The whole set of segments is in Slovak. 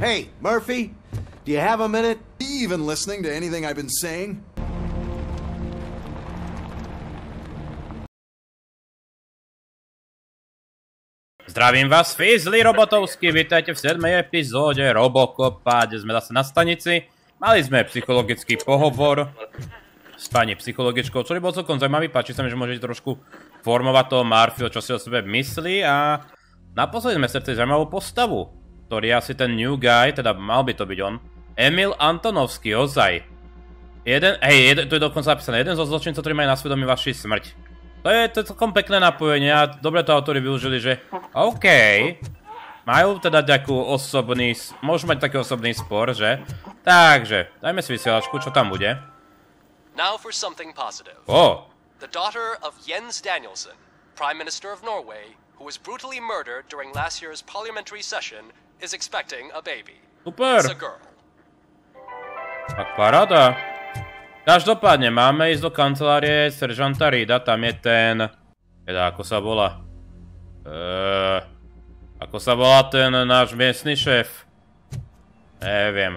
Hey, Murphy, do you have a minute? Are you even listening to anything I've been saying? Zdravím vás, Fizli robotovský, vítajte v 7. epizóde RoboCopa, kde sme zase na stanici. Mali sme psychologický pohovor s pani psychologičkou, ktorý bol celkom zaujímavý, páči sa mi, že môžete trošku formovať toho Murphyho, čo si o sebe myslí, a naposledy sme stretli zaujímavú postavu, ktorý je asi ten new guy, teda mal by to byť on, Emil Antonovský, ozaj. To je dokonca napísané, jeden zo zločincov, ktorý majú na svedomí vaši smrť. To je celkom pekné napojenie a dobre to autori využili, že OK, majú teda takú osobný, môžu mať taký osobný spor, že? Takže, dajme si vysielačku, čo tam bude. Now for something positive. The daughter of Jens Danielsson, Prime Minister of Norway, who was brutally murdered during last year's parliamentary session, is expecting a baby. Super. It's a girl. Tak paráda. Každopádne máme ísť do kancelárie seržanta Reeda, tam je ten... Teda, ako sa volá? Ako sa volá ten náš miestny šéf? Neviem.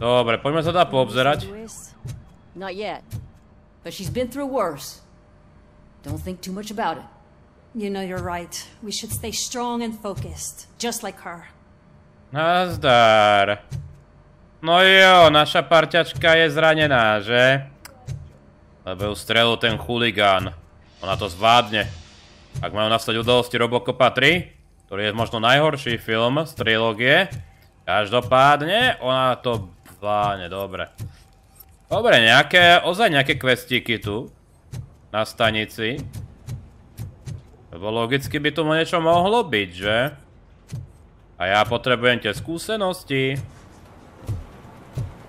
Dobre, poďme sa teda poobzerať. Not yet, but she's been through worse. Don't think too much about it. You know you're right. We should stay strong and focused, just like her. Nazdar. No jo, naša parťačka je zranená, že? Lebo ju strelil ten chuligán. Ona to zvládne. Ak majú nastať udalosti RoboCopa 3, ktorý je možno najhorší film z trilógie, každopádne ona to zvládne, dobre. Dobre, ozaj nejaké questíky tu na stanici. Lebo logicky by tu niečo mohlo byť, že? A ja potrebujem tie skúsenosti.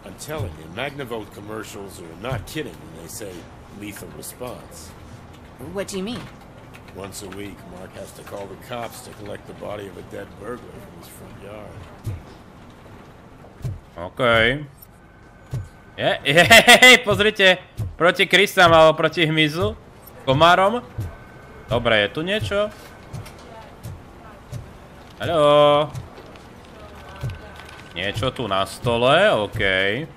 I'm telling you, Magnavolt commercials are not kidding when they say lethal response. What do you mean? Once a week, Mark has to call the cops to collect the body of a dead burglar from his front yard. Okej. Pozrite, proti krysám alebo proti hmyzu, komárom. Dobre, je tu niečo? Haló. Niečo tu na stole, okej.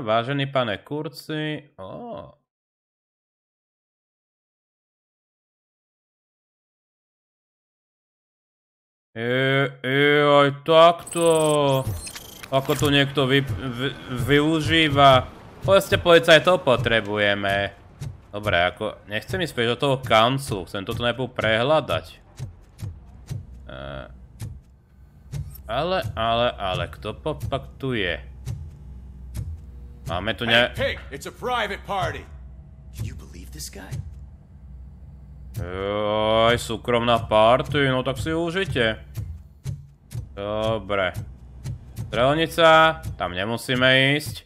Vážený pane Kurci. Aj takto. Ako tu niekto využíva. Povedzte, policajtov potrebujeme. Dobre, ako nechcem ísť späť do toho kancu. Chcem toto najprv prehľadať. Ale, kto pak tu je? Máme tu Hey, it's a private party. Can you believe this guy? Joj, súkromná party, no tak si užite. Dobre. Strelnica, tam nemusíme ísť.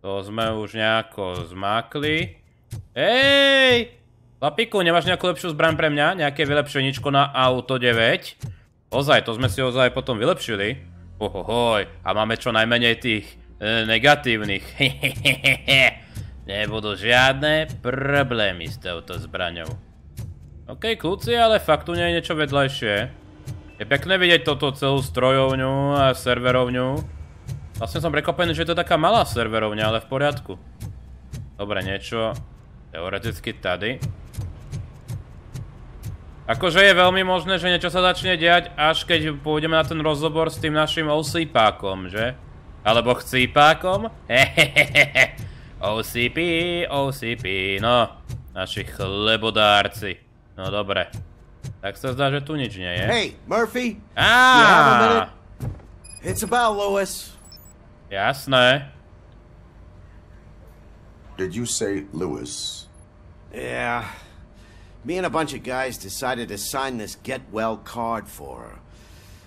To sme už nejako zmákli. Hej! Papiku, nemáš nejakú lepšiu zbraň pre mňa? Nejaké vylepšeničko na auto 9? Ozaj, to sme si ozaj potom vylepšili. Ohohoj, a máme čo najmenej tých negatívnych. Nebudú žiadne problémy s touto zbraňou. OK, kľúci, ale fakt tu nie je niečo vedľajšie. Je pekné vidieť toto celú strojovňu a serverovňu. Vlastne som prekvapený, že je to taká malá serverovňa, ale v poriadku. Dobre, niečo teoreticky tady. Akože je veľmi možné, že niečo sa začne diať, až keď pôjdeme na ten rozhovor s tým našim osýpákom, že? Alebo chcípákom? Hehehehe. OCP, no. Naši chlebodárci. No dobre. Tak sa zdá, že tu nič nie je. Hey, Murphy! You have a minute? It's about Lewis. Jasné. Did you say Lewis? Yeah. Me and a bunch of guys decided to sign this get well card for her.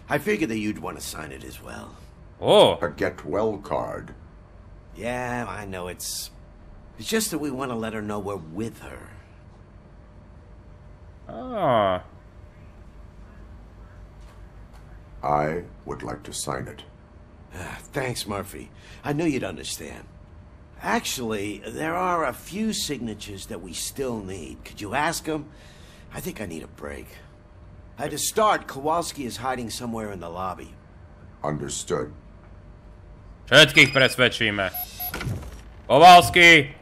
I figured that you'd want to sign it as well. Oh. A get well card? Yeah, I know it's just that we want to let her know we're with her. Ah. I would like to sign it. Thanks, Murphy. I knew you'd understand. Actually, there are a few signatures that we still need. Could you ask them? I think I need a break. To start, Kowalski is hiding somewhere in the lobby. Understood. Všetkých presvedčíme. Kowalski!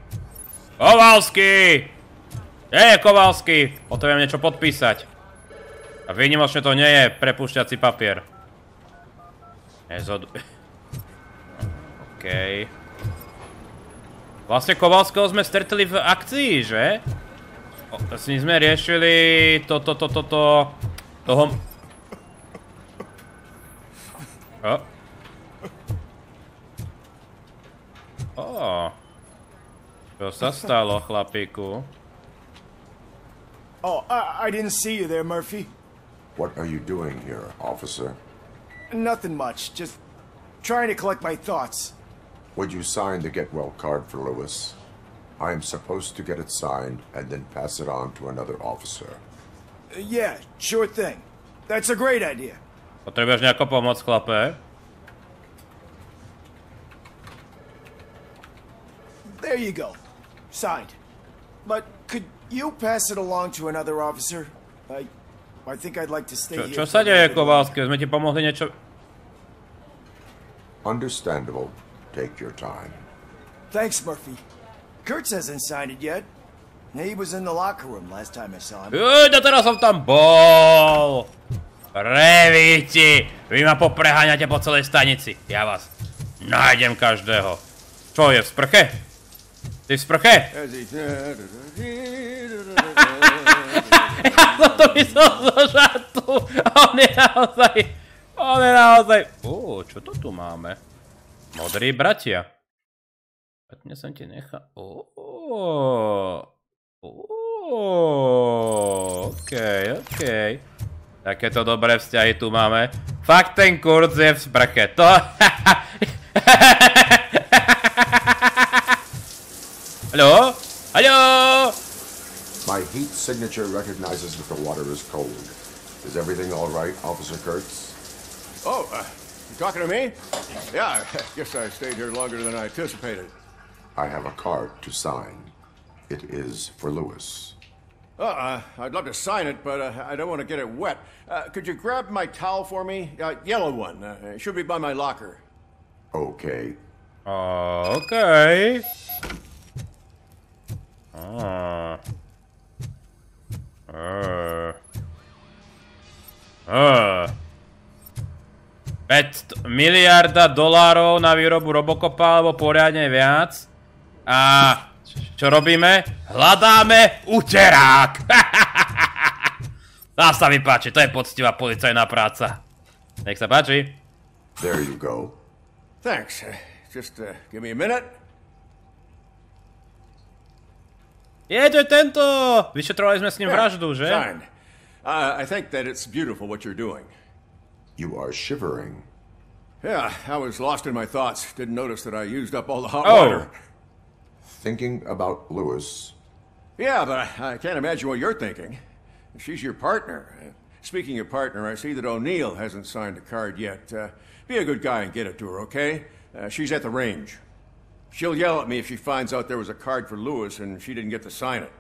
Kowalski! Kde je Kowalski? Potrebujem niečo podpísať. A výnimočne to nie je prepúšťací papier. Okej. Vlastne Kowalského sme stretli v akcii, že? S ním sme riešili toho... Čo sa stalo, chlapíku? Oh, I didn't see you there, Murphy. What are you doing here, officer? Nothing much, just trying to collect my thoughts. Would you sign the get well card for Lewis? I am supposed to get it signed and then pass it on to another officer. Yeah, sure thing. That's a great idea. Potrebuješ nejakú pomoc, chlape? There you go. Signed. But could you pass it along to another officer? I think I'd like to stay here. Čo sa deje, Kowalski? Sme ti pomohli niečo... Understandable. Take your time. Thanks, Murphy. Kurtz hasn't signed it yet. He was in the locker room last time I saw him. Teraz som tam bol! Prevíti! Vy ma popreháňate po celej stanici. Ja vás nájdem každého. Čo je v sprche? Ty v sprche? Ja som to myslel zo žartu. On je naozaj... Čo to tu máme? Modrí bratia. Dnes som ti nechal... Okej. Takéto dobré vzťahy tu máme. Fakt ten kurz je v sprche. To... Haló? Haló? My heat signature recognizes that the water is cold. Is everything all right, Officer Kurtz? Oh, you talking to me? Yeah, I guess I stayed here longer than I anticipated. I have a card to sign. It is for Lewis. I'd love to sign it, but I don't want to get it wet. Could you grab my towel for me? Yellow one. It should be by my locker. Okay. Okay. Miliarda dolárov na výrobu Robocopa, alebo poriadne viac. A čo robíme? Hľadáme uterák! Tá sa mi páči, to je poctivá policajná práca. Nech sa páči. There you go. Thanks. Just give me a minute. Je to tento! Vyšetrovali sme s ním vraždu, že? Signed. I think that it's beautiful what you're doing. You are shivering. Yeah, I was lost in my thoughts. Didn't notice that I used up all the hot water. Thinking about Lewis. Yeah, but I can't imagine what you're thinking. She's your partner. Speaking of partner, I see that O'Neill hasn't signed a card yet. Be a good guy and get it to her, okay? She's at the range. She'll yell at me if she finds out there was a card for Lewis and she didn't get to sign it.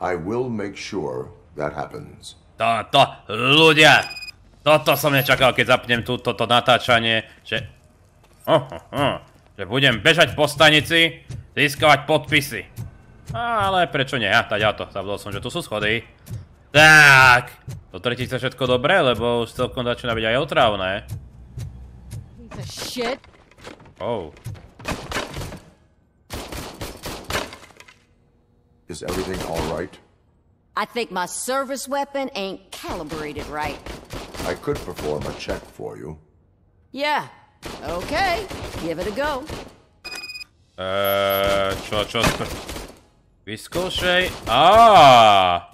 I will make sure that happens. Ľudia, toto som nečakal, keď zapnem toto natáčanie, že budem bežať po stanici, získavať podpisy. Ale prečo nie? Zabudol som, že tu sú schody. Tak, do tretice všetko dobré, lebo už celkom začína byť aj otrávne. Is everything all right? I think my service weapon ain't calibrated right. I could perform a check for you. Yeah. Okay. Give it a go. Čo? Vyskúšej. Aha.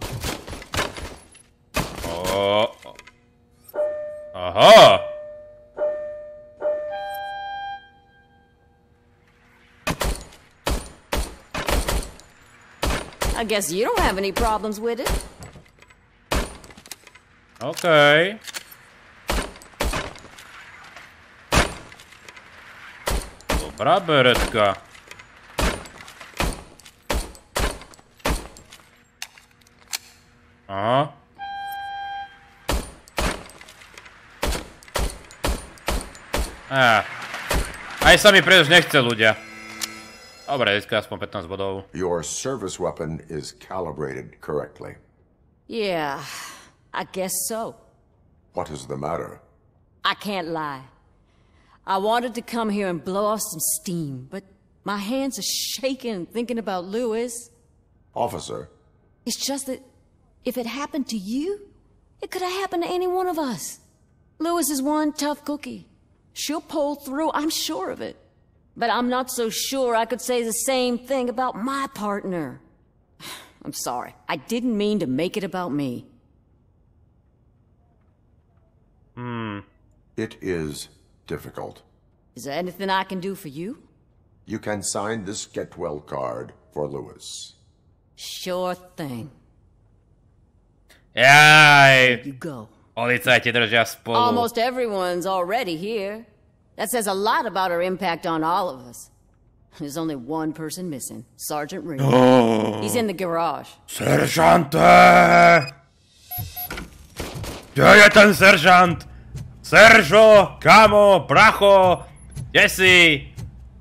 I guess you don't have any problems with it. Okay. Dobrá beretka. Aha. Aj sa mi príliš nechce, ľudia. Dobre, získal aspoň 15 bodov. Your service weapon is calibrated correctly. Yeah, I guess so. What is the matter? I can't lie. I wanted to come here and blow off some steam, but my hands are shaking thinking about Lewis. Officer. It's just that if it happened to you, it could have happened to any one of us. Lewis is one tough cookie. She'll pull through, I'm sure of it. But I'm not so sure I could say the same thing about my partner. I'm sorry. I didn't mean to make it about me. It is difficult. Is there anything I can do for you? You can sign this get well card for Lewis. Sure thing. Jaj. You go. Policajti držia spolu. Almost everyone's already here. That says a lot about her impact on all of us. There's only one person missing. Sergeant Reed. He's in the garage. Seržante! Kde je ten seržant? Seržo, kamo, bracho, kde si?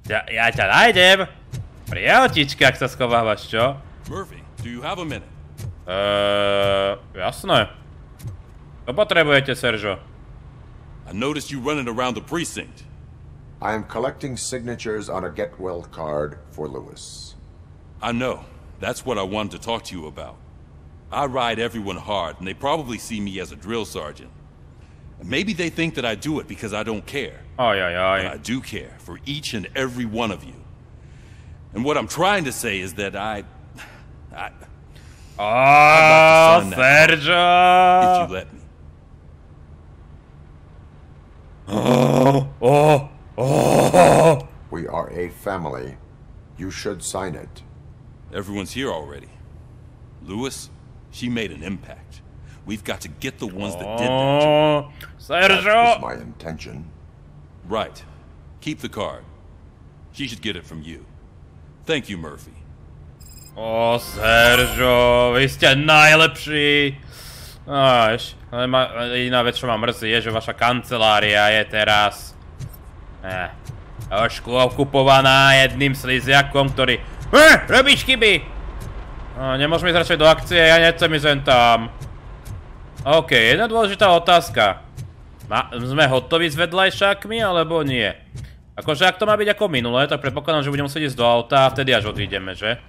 Ja ťa nájdem. Priautička, ak sa schovávaš, čo? Murphy, do you have a minute? Jasné. Čo potrebujete, Seržo? I noticed you running around the precinct. I am collecting signatures on a get well card for Lewis. I know. That's what I wanted to talk to you about. I ride everyone hard, and they probably see me as a drill sergeant. And maybe they think that I do it because I don't care. But I do care for each and every one of you. And what I'm trying to say is that I'd like to sign that card, if you let me. We are a family. You should sign it. Everyone's here already. Lewis, she made an impact. We've got to get the ones that did that. That was my intention. Right. Keep the card. She should get it from you. Thank you, Murphy. Seržo, vy ste najlepší. Jediná vec, čo ma mrzí, je, že vaša kancelária je teraz trošku okupovaná jedným sliziakom, ktorý robíš chyby! Nemôžeme ísť radšej do akcie, ja nechcem ísť len tam. OK, jedna dôležitá otázka. Sme hotoví s vedľajšákmi, alebo nie? Akože ak to má byť ako minulé, tak predpokladám, že budem musieť ísť do auta a vtedy až odídeme, že?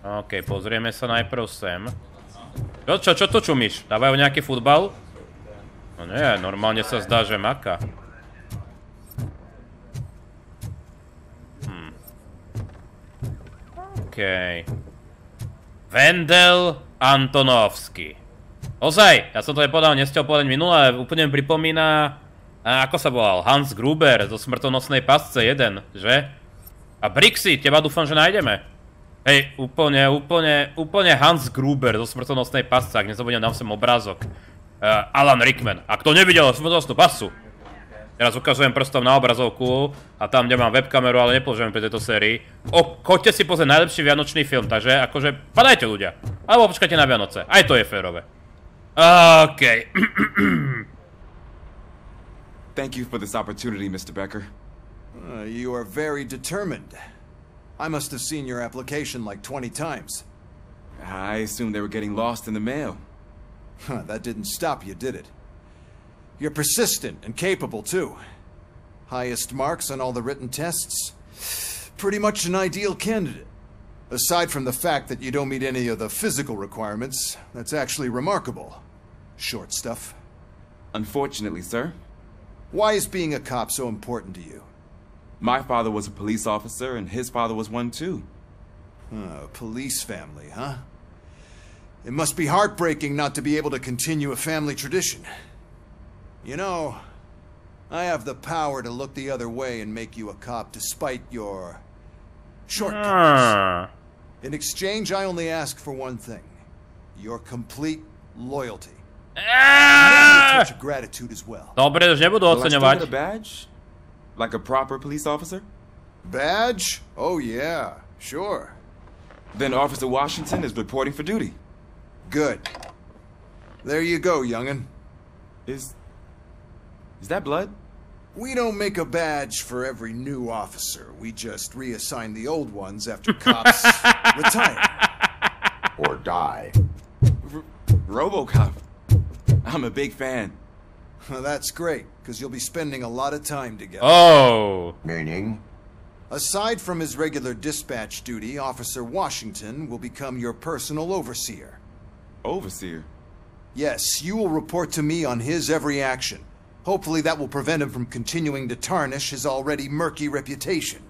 OK, pozrieme sa najprv sem. Čo tu čumíš? Dávajú nejaký futbal? No nie, normálne sa zdá, že maká. OK. Vendel Antonovský. Ozaj, ja som to nepovedal, nestiel povedať minulé, ale úplne mi pripomína... Ako sa volal? Hans Gruber zo Smrtonosnej pasce 1, že? A Brixy, teba dúfam, že nájdeme. Hej, úplne Hans Gruber zo Smrtonosnej pasce, ak nezabudnem, dám sem obrázok. Alan Rickman. Ak to nevidel Smrtonosnú pascu. Teraz ukazujem prstom na obrazovku a tam, kde mám webkameru, ale nepoužijem pri tejto sérii. Choďte si pozrieť najlepší vianočný film, takže akože padajte ľudia. Alebo počkajte na Vianoce, aj to je férové. OK. Thank you for this opportunity, Mr. Becker. You are very determined. I must have seen your application like 20 times. I assumed they were getting lost in the mail. That didn't stop you, did it? You're persistent and capable, too. Highest marks on all the written tests. Pretty much an ideal candidate. Aside from the fact that you don't meet any of the physical requirements, that's actually remarkable. Short stuff. Unfortunately, sir. Why is being a cop so important to you? My father was a police officer, and his father was one, too. A police family, huh? It must be heartbreaking not to be able to continue a family tradition. You know, I have the power to look the other way and make you a cop despite your shortcomings. In exchange, I only ask for one thing. Your complete loyalty. And a touch of gratitude as well. Dobre, už nebudú oceňovať. Will I still get a badge? Like a proper police officer? Badge? Oh yeah, sure. Then Officer Washington is reporting for duty. Good. There you go, young'un. Is that blood? We don't make a badge for every new officer. We just reassign the old ones after cops retire. Or die. RoboCop. I'm a big fan. Well, that's great, because you'll be spending a lot of time together. Oh. Meaning? Aside from his regular dispatch duty, Officer Washington will become your personal overseer. Overseer? Yes, you will report to me on his every action. Hopefully that will prevent him from continuing to tarnish his already murky reputation.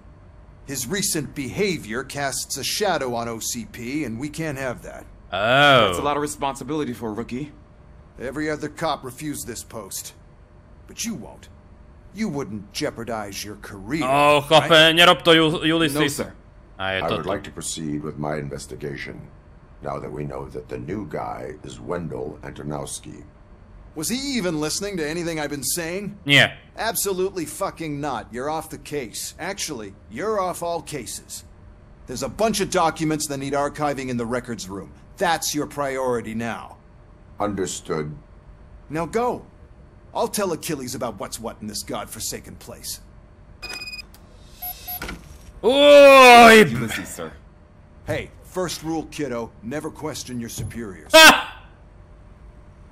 His recent behavior casts a shadow on OCP, and we can't have that. Oh. That's a lot of responsibility for a rookie. Every other cop refused this post. But you won't. You wouldn't jeopardize your career. Oh, chlape, nerob to, Ulysses. No, sir. I would like to proceed with my investigation, now that we know that the new guy is Wendell Antonowski. Was he even listening to anything I've been saying? Yeah. Absolutely fucking not. You're off the case. Actually, you're off all cases. There's a bunch of documents that need archiving in the records room. That's your priority now. Understood. Now go. I'll tell Achilles about what's what in this godforsaken place. Oj! Ulysses, sir. Hey, first rule, kiddo. Never question your superiors.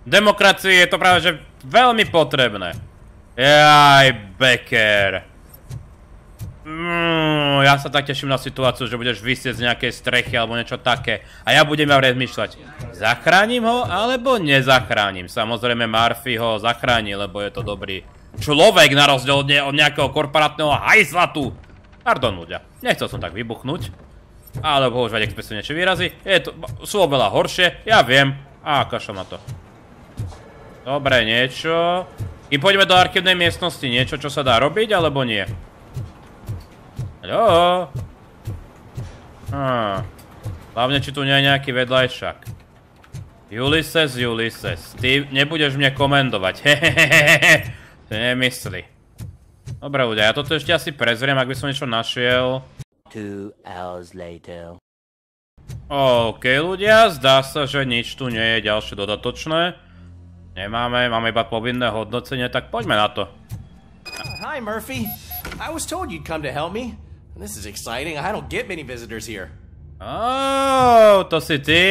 V demokracii je to práve že veľmi potrebné. Jaj, Becker. Ja sa tak teším na situáciu, že budeš visieť z nejakej strechy alebo niečo také. A ja budem rozmýšľať, zachránim ho alebo nezachránim. Samozrejme Murphy ho zachráni, lebo je to dobrý človek na rozdiel od nejakého korporátneho hajzla tu. Pardon ľudia, nechcel som tak vybuchnúť. Ale používať expresívnejšie výrazy. Sú oveľa horšie, ja viem. A kašľam na to. Dobre, niečo. I poďme do archívnej miestnosti. Niečo, čo sa dá robiť, alebo nie? Haló? Hlavne, či tu nie je nejaký vedľajšak. Ulysses. Ty nebudeš mne komendovať. Hehehehe. To nemyslí. Dobre, ľudia, ja toto ešte asi prezriem, ak by som niečo našiel. 2 hours later. OK, ľudia, zdá sa, že nič tu nie je ďalšie dodatočné. Nemáme, máme iba povinné hodnocenie, tak poďme na to. Hi, Murphy. I was told you'd come to help me. This is exciting. I don't get many visitors here. Oh, to si ty.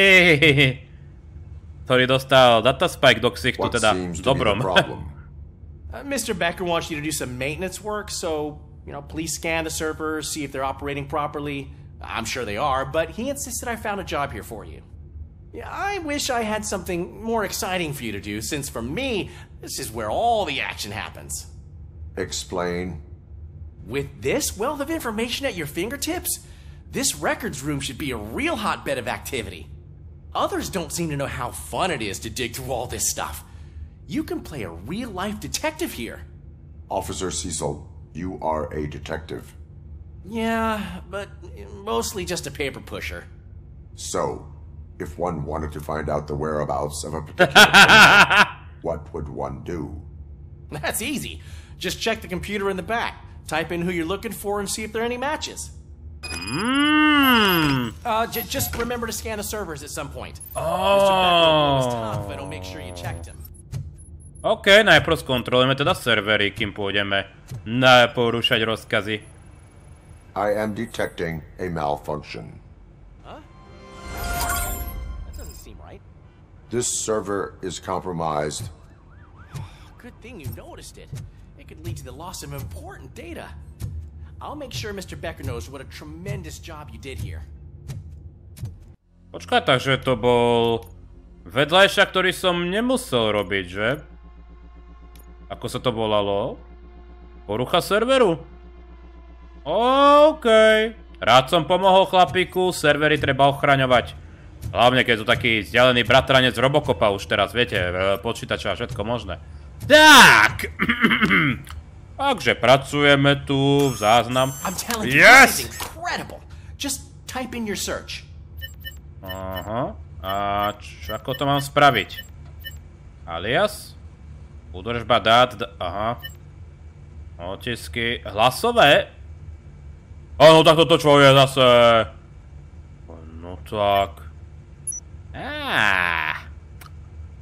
Ktorý dostal dataspike do ksichtu, teda s dobrom. Mr. Becker wants you to do some maintenance work, so, please scan the servers, see if they're operating properly. I'm sure they are, but he insisted I found a job here for you. Yeah, I wish I had something more exciting for you to do, since for me, this is where all the action happens. Explain. With this wealth of information at your fingertips, this records room should be a real hotbed of activity. Others don't seem to know how fun it is to dig through all this stuff. You can play a real-life detective here. Officer Cecil, you are a detective. Yeah, but mostly just a paper pusher. So, if one wanted to find out the whereabouts of a particular criminal, what would one do? That's easy. Just check the computer in the back. Type in who you're looking for and see if there are any matches. Just remember to scan the servers at some point. Mr. Becker will blow his top if I don't make sure you checked him. OK, najprv skontrolujeme teda servery, kým pôjdeme porúšať rozkazy. I am detecting a malfunction. This server is compromised. Good thing you noticed it. It could lead to the loss of important data. I'll make sure Mr. Becker knows what a tremendous job you did here. Počkaj, takže to bol vedľajšak, ktorý som nemusel robiť, že? Ako sa to volalo? Porucha serveru? OK. Rád som pomohol chlapíku, servery treba ochraňovať. Hlavne, keď je to taký vzdialený bratranec RoboCopa už teraz, viete, počítača a všetko možné. Tak! Takže pracujeme tu v záznam. Yes! Incredible. Just type in your search. Aha. A ako to mám spraviť? Alias? Údržba dát, aha. Otisky, hlasové? Áno, tak toto čo je zase. No tak.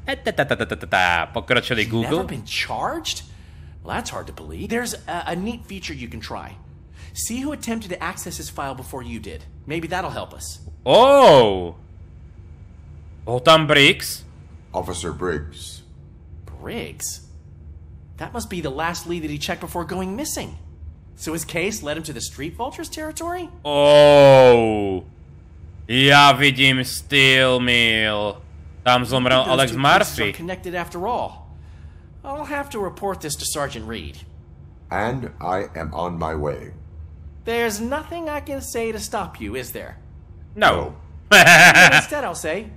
You've Pokročili Google. never been charged? Well, that's hard to believe. There's a neat feature you can try. See who attempted to access his file before you did. Maybe that'll help us. Oh! Bol tam Briggs? Officer Briggs. Briggs? That must be the last lead that he checked before going missing. So his case led him to the Street Vultures territory? Oh! Ja vidím Steel Mill. Tam zomrel Alex Murphy. Connected after all. I'll have to report this to Sergeant Reed. And I am on my way. There's nothing I can say to stop you, is there? No. Instead, I'll say,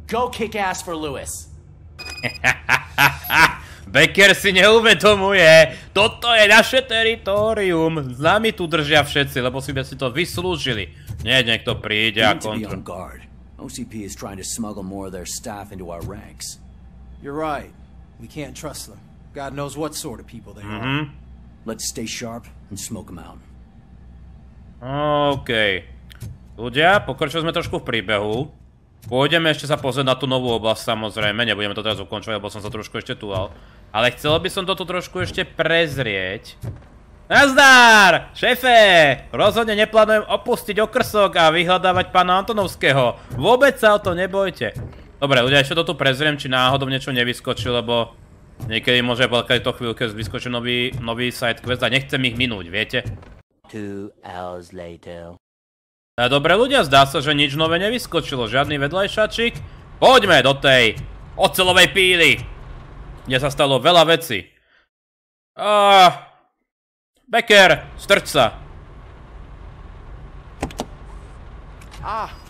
go kick ass for Lewis. Becker si neuvedomuje, toto je naše teritórium. S nami tu držia všetci, lebo si to vyslúžili. Nie, niekto príde a kontrol. OCP is trying to smuggle more of their staff into our ranks. You're right. We can't trust them. God knows what sort of people they are. Let's stay sharp and smoke them out. OK. Ľudia, pokročili sme trošku v príbehu. Pôjdeme ešte sa pozrieť na tú novú oblasť, samozrejme. Nebudeme to teraz ukončovať, lebo som sa trošku ešte túval. Ale chcel by som toto trošku ešte prezrieť. Nazdar! Šéfe! Rozhodne neplánujem opustiť okrsok a vyhľadávať pána Antonovského. Vôbec sa o to nebojte. Dobre, ľudia, ešte to tu prezriem, či náhodou niečo nevyskočí, lebo niekedy môže v tejto chvíľke vyskočiť nový sidequest a nechcem ich minúť, viete? 2 hours later. Dobre, ľudia, zdá sa, že nič nové nevyskočilo, žiadny vedľajšačik. Poďme do tej oceľovej píly, kde sa stalo veľa vecí. Becker, strč sa.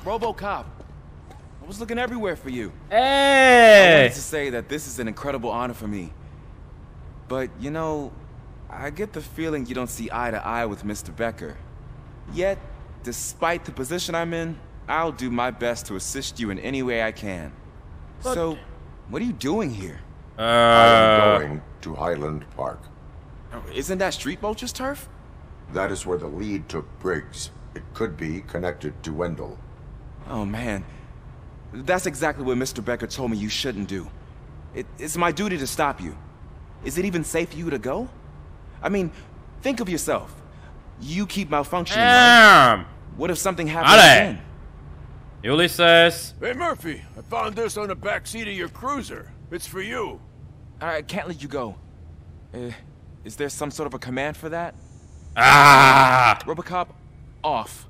RoboCop. I was looking everywhere for you. Hey! I wanted to say that this is an incredible honor for me. But, you know, I get the feeling you don't see eye to eye with Mr. Becker. Yet, despite the position I'm in, I'll do my best to assist you in any way I can. So, what are you doing here? I'm going to Highland Park. Isn't that Street Vulture's turf? That is where the lead took Briggs. It could be connected to Wendell. Oh, man. That's exactly what Mr. Becker told me you shouldn't do. It's my duty to stop you. Is it even safe for you to go? I mean, think of yourself. You keep malfunctioning, right? What if something happens again? Ulysses. Hey, Murphy, I found this on the back seat of your cruiser. It's for you. I can't let you go. Is there some sort of a command for that? RoboCop, off.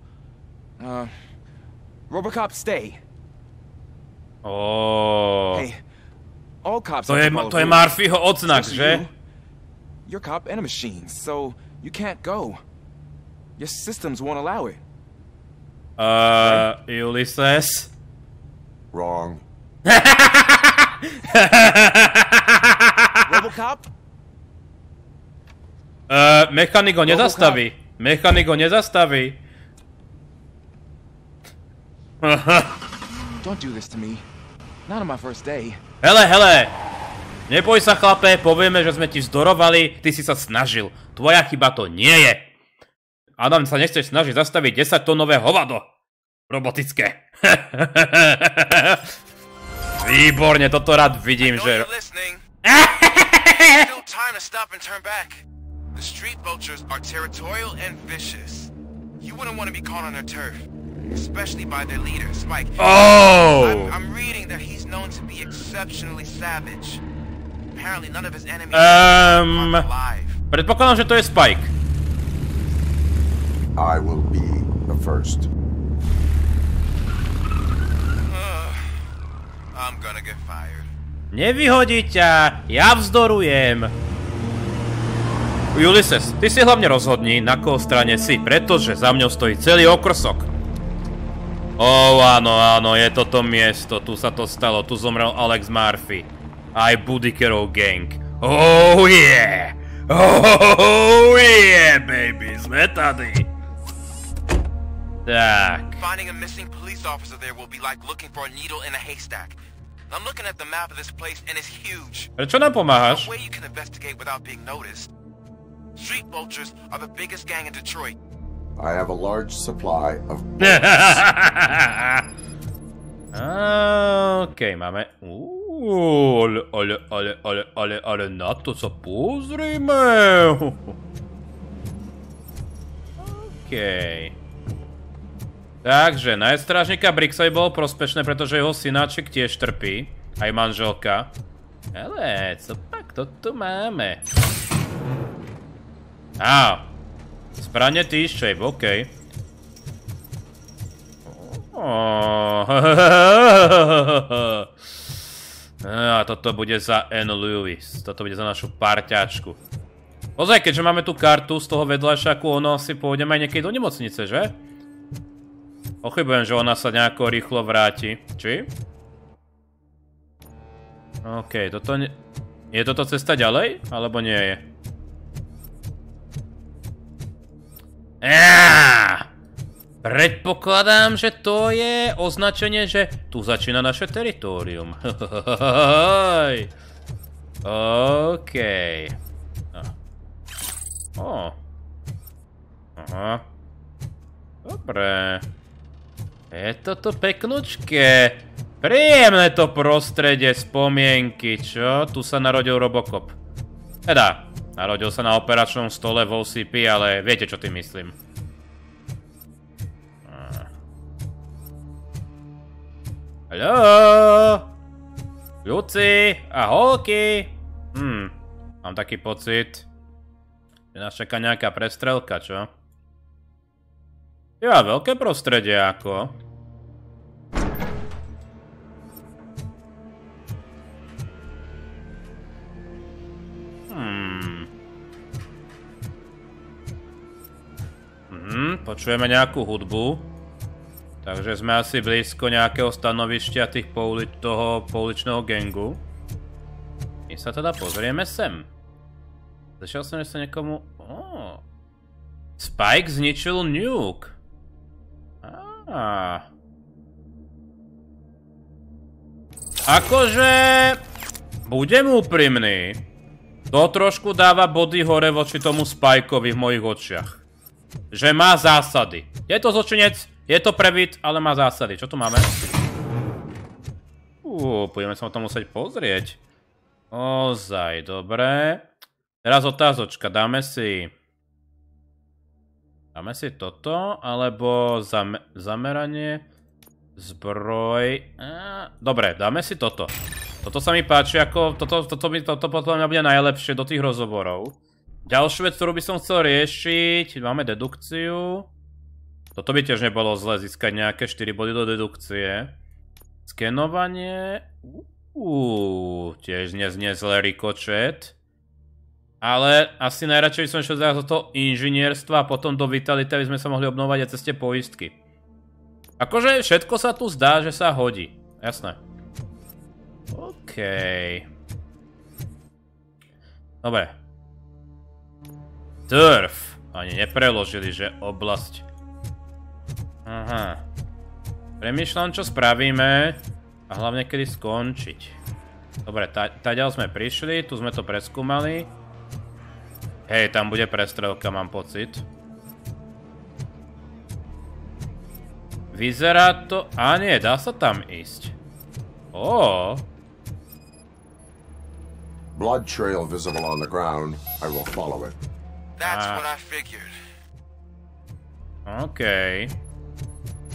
RoboCop, stay. Oh. Hey, all cops to je Murphyho odznak, že? You're a cop and a machine, so you can't go. Your systems won't allow it. Ulysses? Wrong. RoboCop? Mechanik ho nezastaví. Mechanik ho nezastaví. Don't do this to me. Not on my first day. Hele. Neboj sa, chlape, povieme, že sme ti vzdorovali, ty si sa snažil. Tvoja chyba to nie je. Adam, sa nechceš snažiť zastaviť 10-tónové hovado. Robotické. Výborne, toto rád vidím, že... The Street Vultures are territorial and vicious. You wouldn't want to be caught on their turf, especially by their leader, Spike. Oh! I'm reading that he's known to be exceptionally savage. Apparently none of his enemies are alive. Predpokladám, že to je Spike. I will be the first. I'm gonna get fired. Nevyhodí ťa, ja vzdorujem. Ulysses, ty si hlavne rozhodni, na koho strane si, pretože za mňou stojí celý okrsok. Áno, je toto miesto, tu sa to stalo, tu zomrel Alex Murphy. Aj Budickerov gang. Oh yeah, baby, sme tady. Tak. Finding a missing police officer there will be like looking for a needle in a haystack. I'm looking at the map of this place and it's huge. Prečo nám pomáhaš? No way you can investigate without being noticed. Street Vultures are the biggest gang in Detroit. I have a large supply of OK, máme... Ale na to sa pozrime. Okej. Takže, na strážnika Bricksovi bolo prospešné, pretože jeho synáček tiež trpí. Aj manželka. Ale, co pak to tu máme? Zbranie T-shape, okej. A toto bude za Anne Lewis. Toto bude za našu parťačku. Ozaj, keďže máme tú kartu z toho vedľajšaku, ono asi pôjdeme aj niekedy do nemocnice, že? Pochybujem, že ona sa nejako rýchlo vráti. Či? OK, toto nie... Je toto cesta ďalej? Alebo nie je? Predpokladám, že to je označenie, že tu začína naše teritórium. OK. Aha. Dobre. Je toto peknučké. Príjemné to prostredie, spomienky, čo? Tu sa narodil RoboCop. Teda, narodil sa na operačnom stole v OCP, ale viete, čo tým myslím. Haló? Ľudci a holky. Mám taký pocit, že nás čaká nejaká prestrelka, čo? Ja, veľké prostredie ako. Počujeme nejakú hudbu. Takže sme asi blízko nejakého stanovištia toho pouličného gangu. My sa teda pozrieme sem. Zašiel som, že sa niekomu... Spike zničil nuke. Akože... Budem úprimný. To trošku dáva body hore voči tomu Spikeovi v mojich očiach. Že má zásady. Je to zločinec, je to previd, ale má zásady. Čo tu máme? Budeme sa o tom musieť pozrieť. Ozaj, dobre. Teraz otázočka, dáme si toto, alebo zameranie, zbroj. Dobre, dáme si toto. Toto sa mi páči, ako toto podľa mňa bude najlepšie do tých rozhovorov. Ďalšiu vec, ktorú by som chcel riešiť, máme dedukciu. Toto by tiež nebolo zle získať nejaké 4 body do dedukcie. Skenovanie. Tiež neznie zle rikočet. Ale asi najradšej by som išiel do toho inžinierstva a potom do vitality, aby sme sa mohli obnovovať aj cez tie poistky. Akože všetko sa tu zdá, že sa hodí. Jasné. OK. Dobre. Turf. Ani nepreložili, že oblasť. Aha. Premýšľam, čo spravíme a hlavne kedy skončiť. Dobre, taďal sme prišli, tu sme to preskúmali. Hej, tam bude prestrelka, mám pocit. Vyzerá to... nie, dá sa tam ísť. Blood trail visible on the ground. I will follow it. That's what I figured. OK.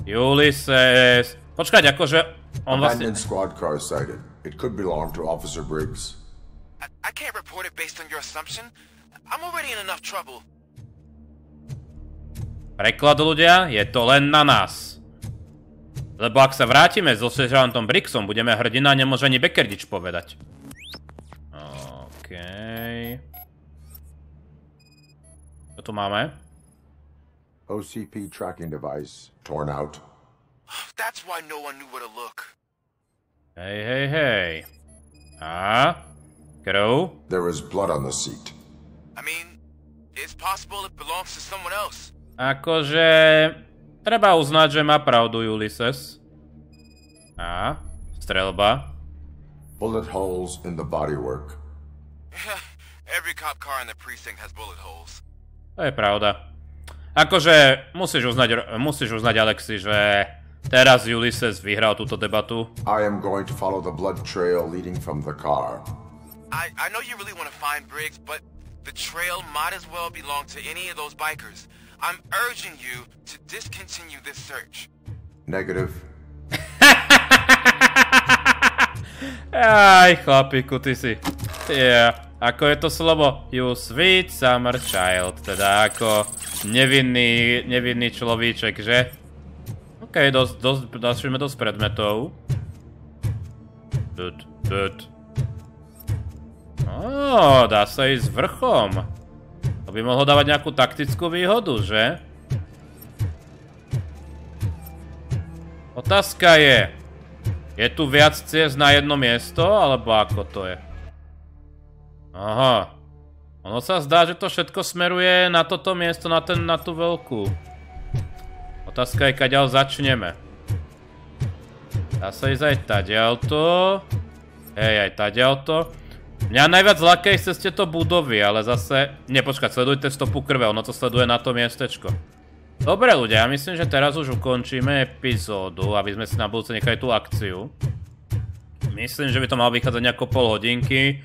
Ulysses. Počkať, akože... On vlastne... Abandoned squad car sighted. It could belong to Officer Briggs. I can't report it based on your assumption. I'm already in enough trouble. Preklad, ľudia, je to len na nás. Lebo ak sa vrátime so seržantom Briggsom, budeme hrdina, nemôže ani Becker nič povedať. OK. Čo tu máme? OCP tracking device torn out. That's why no one knew where to look. Hej. Krv? There is blood on the seat. I mean, it's possible it belongs to someone else. Akože... Treba uznať, že má pravdu Ulysses. Strelba. Bullet holes in the bodywork. Every cop car in the precinct has bullet holes. To je pravda. Akože musíš uznať Alexi, že teraz Ulysses vyhral túto debatu. I am going to follow the blood trail leading from the car. I know you really want to find Briggs, but the trail might as well belong to any of those bikers. I'm urging you to discontinue this search. Negative. Aj, chlapíku, ty si... Ako je to slovo? You sweet summer child. Teda ako nevinný človíček, že? Okej, našli dosť predmetov. Dá sa ísť vrchom. To by mohlo dávať nejakú taktickú výhodu, že? Otázka je tu viac ciest na jedno miesto, alebo ako to je? Aha. Ono sa zdá, že to všetko smeruje na toto miesto, na tú veľkú. Otázka je, kaďaľ začneme. Dá sa ísť aj taďalto. Aj taďalto. Mňa najviac lákajú cez tieto budovy, ale zase... Nie, počkať, sledujte stopu krve, ono to sleduje na to miestečko. Dobre ľudia, ja myslím, že teraz už ukončíme epizódu, aby sme si na budúce nechali tú akciu. Myslím, že by to malo vychádzať nejako pol hodinky.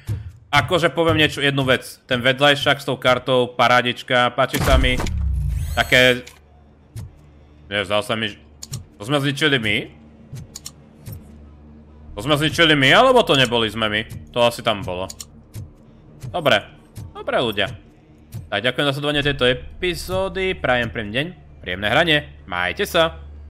Akože poviem jednu vec. Ten vedľajšak s tou kartou, parádička, páči sa mi. Také... Nie, zdal sa mi... To sme zničili my? To sme zničili my, alebo to neboli sme my? To asi tam bolo. Dobre. Dobre ľudia. Tak ďakujem za sledovanie tejto epizódy. Prajem príjemný deň. Príjemné hranie. Majte sa.